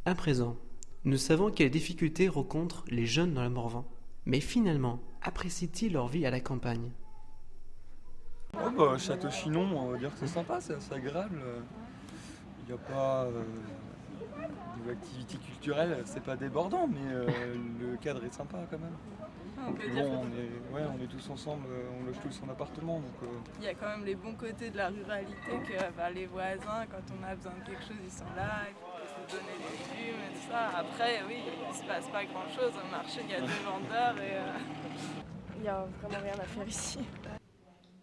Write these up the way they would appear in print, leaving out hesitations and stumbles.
À présent, nous savons quelles difficultés rencontrent les jeunes dans le Morvan. Mais finalement, apprécient-ils leur vie à la campagne? Oh bah, Château-Chinon, on va dire que c'est sympa, c'est assez agréable. Il n'y a pas de activité culturelle, c'est pas débordant, mais le cadre est sympa quand même. On Et peut puis dire bon, que on est tous ensemble, on loge tous en appartement, donc il y a quand même les bons côtés de la ruralité que les voisins, quand on a besoin de quelque chose, ils sont là, il faut se donner des légumes et tout ça. Après, oui, il se passe pas grand chose au marché, il y a deux vendeurs et Il n'y a vraiment rien à faire ici.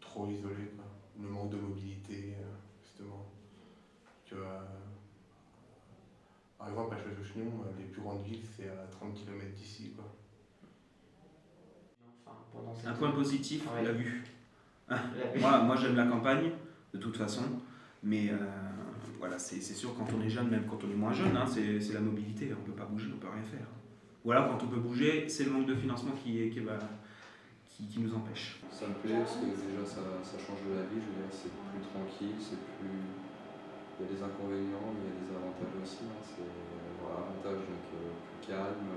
Trop isolé, quoi. Le manque de mobilité, justement. Que, par exemple, à Château-Chinon, les plus grandes villes, c'est à 30 km d'ici, quoi. Un point positif, Ouais. la vue. La vue. Moi j'aime la campagne, de toute façon, mais voilà, c'est sûr, quand on est jeune, même quand on est moins jeune, hein, c'est la mobilité, on ne peut pas bouger, on ne peut rien faire. Voilà, quand on peut bouger, c'est le manque de financement qui nous empêche. Ça me plaît parce que déjà ça change de la vie, je veux dire, c'est plus tranquille, c'est plus. Il y a des inconvénients, mais il y a des avantages aussi. Hein. C'est avantage donc plus calme.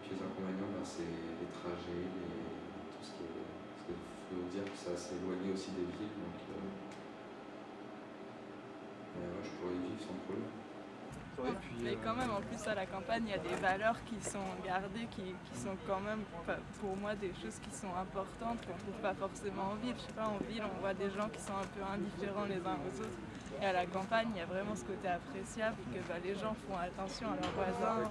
Puis les inconvénients, c'est les trajets, tout ce qui est. Parce qu'il faut dire que c'est assez éloigné aussi des villes, donc mais ouais, je pourrais y vivre sans problème. ouais, puis, mais quand même, en plus à la campagne, il y a des valeurs qui sont gardées, qui sont quand même, pour moi, des choses qui sont importantes, qu'on ne trouve pas forcément en ville. Je sais pas, en ville, on voit des gens qui sont un peu indifférents les uns aux autres. Et à la campagne, il y a vraiment ce côté appréciable que les gens font attention à leurs voisins,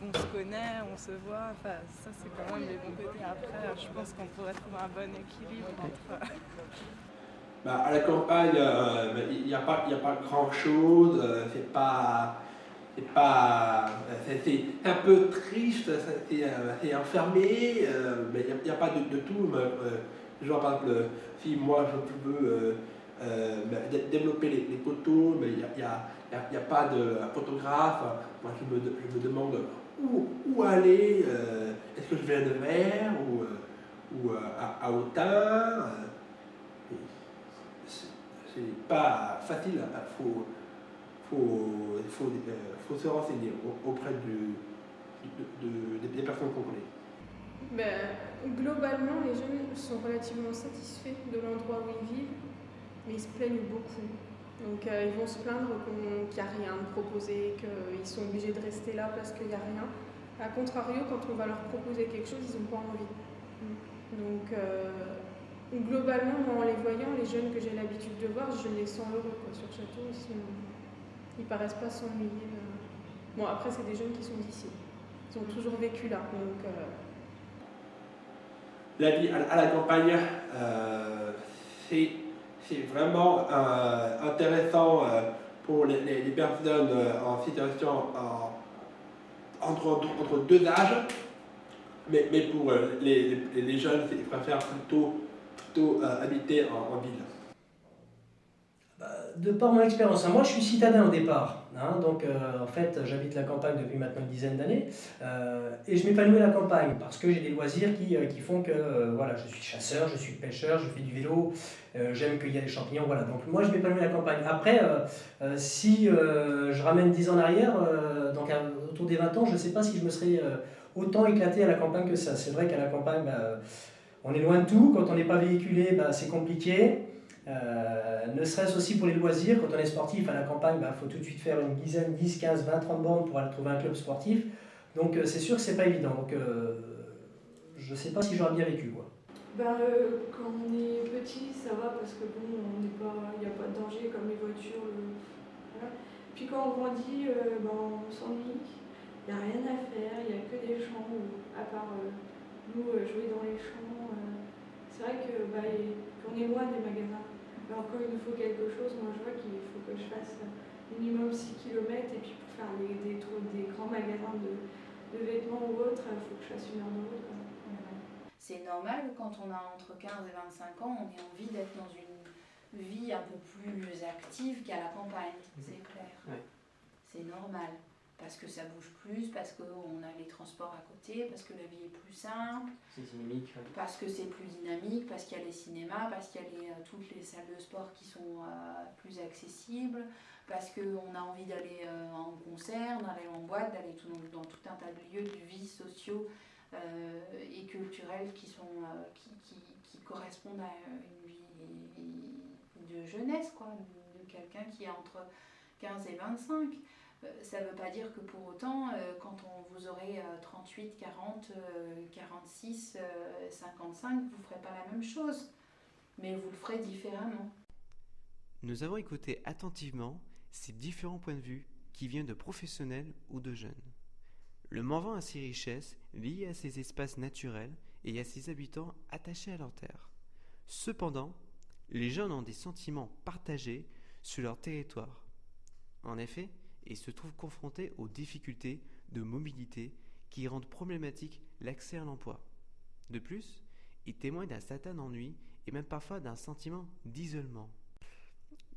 on se connaît, on se voit. Enfin, ça, c'est quand même les bons côtés. Après, je pense qu'on pourrait trouver un bon équilibre entre. À la campagne, il n'y a pas grand-chose, c'est un peu triste, c'est enfermé, mais il n'y a pas de tout. Genre, par exemple, si moi je veux développer les photos, mais il n'y a pas de photographe, moi je me demande où aller, est-ce que je vais à Nevers ou à Autun. C'est pas facile, faut se renseigner auprès des personnes qu'on connaît. Globalement, les jeunes sont relativement satisfaits de l'endroit où ils vivent, mais ils se plaignent beaucoup. Donc ils vont se plaindre qu'il n'y a rien de proposé, qu'ils sont obligés de rester là parce qu'il n'y a rien. A contrario, quand on va leur proposer quelque chose, ils n'ont pas envie. Donc globalement, moi, en les voyant, les jeunes que j'ai l'habitude de voir, je les sens heureux sur Château. Ils paraissent pas s'ennuyer. Bon, après, c'est des jeunes qui sont d'ici. Ils ont toujours vécu là. Donc, La vie à la campagne, c'est vraiment intéressant pour les personnes en situation entre deux âges, mais pour les jeunes, ils préfèrent plutôt habiter en ville. De par mon expérience, moi je suis citadin au départ, hein, donc en fait j'habite la campagne depuis maintenant une dizaine d'années et je m'épanouis à la campagne parce que j'ai des loisirs qui font que voilà, je suis chasseur, je suis pêcheur, je fais du vélo, j'aime cueillir des champignons, voilà, donc moi je m'épanouis à la campagne. Après, si je ramène 10 ans en arrière, donc autour des 20 ans, je ne sais pas si je me serais autant éclaté à la campagne que ça. C'est vrai qu'à la campagne, on est loin de tout, quand on n'est pas véhiculé, c'est compliqué. Ne serait-ce aussi pour les loisirs, quand on est sportif à la campagne, faut tout de suite faire une dizaine, 10, 15, 20, 30 bornes pour aller trouver un club sportif. Donc c'est sûr que c'est pas évident. Donc je sais pas si j'aurais bien vécu, quoi. Quand on est petit, ça va parce que bon, il n'y a pas de danger comme les voitures. Voilà. Puis quand on grandit, on s'ennuie, il n'y a rien à faire, il n'y a que des champs, à part nous jouer dans les champs. C'est vrai qu'on est loin des magasins. Mais encore il nous faut quelque chose, moi je vois qu'il faut que je fasse minimum 6 km et puis pour faire des grands magasins de vêtements ou autres, il faut que je fasse une heure de route. C'est normal que quand on a entre 15 et 25 ans, on ait envie d'être dans une vie un peu plus active qu'à la campagne, c'est clair. Ouais. C'est normal, parce que ça bouge plus, parce qu'on a les transports à côté, parce que la vie est plus simple, C'est dynamique. Ouais. parce que c'est plus dynamique, parce qu'il y a les cinémas, parce qu'il y a toutes les salles de sport qui sont plus accessibles, parce qu'on a envie d'aller en concert, d'aller en boîte, d'aller dans tout un tas de lieux de vie sociaux et culturels qui correspondent à une vie de jeunesse, quoi, de quelqu'un qui a entre 15 et 25. Ça ne veut pas dire que pour autant, quand vous aurez 38, 40, 46, 55, vous ne ferez pas la même chose, mais vous le ferez différemment. Nous avons écouté attentivement ces différents points de vue qui viennent de professionnels ou de jeunes. Le Morvan a ses richesses liées à ses espaces naturels et à ses habitants attachés à leur terre. Cependant, les jeunes ont des sentiments partagés sur leur territoire. En effet, ils se trouvent confrontés aux difficultés de mobilité qui rendent problématique l'accès à l'emploi. De plus, ils témoignent d'un certain ennui et même parfois d'un sentiment d'isolement.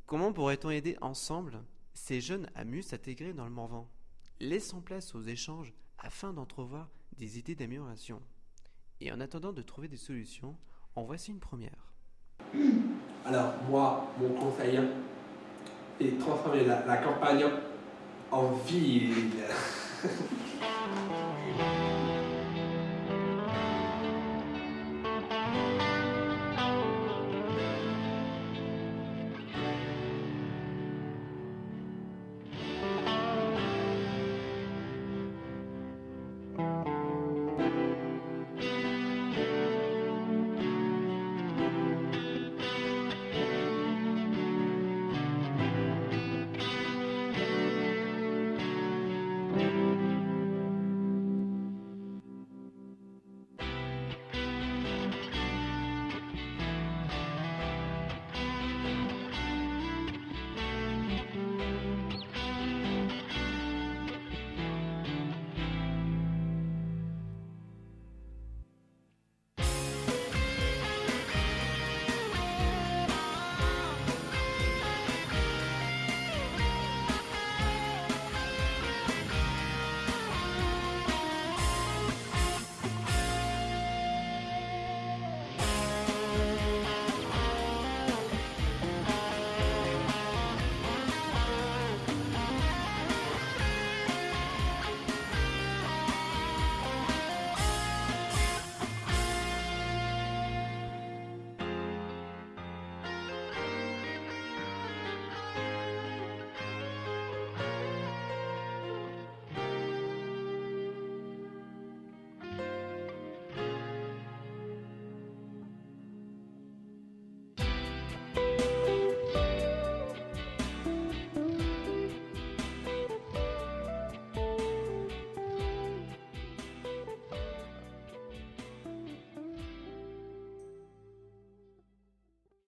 Comment pourrait-on aider ensemble ces jeunes à mieux s'intégrer dans le Morvan ? Laissons place aux échanges afin d'entrevoir des idées d'amélioration. Et en attendant de trouver des solutions, en voici une première. Alors moi, mon conseil, c'est transformer la campagne en ville.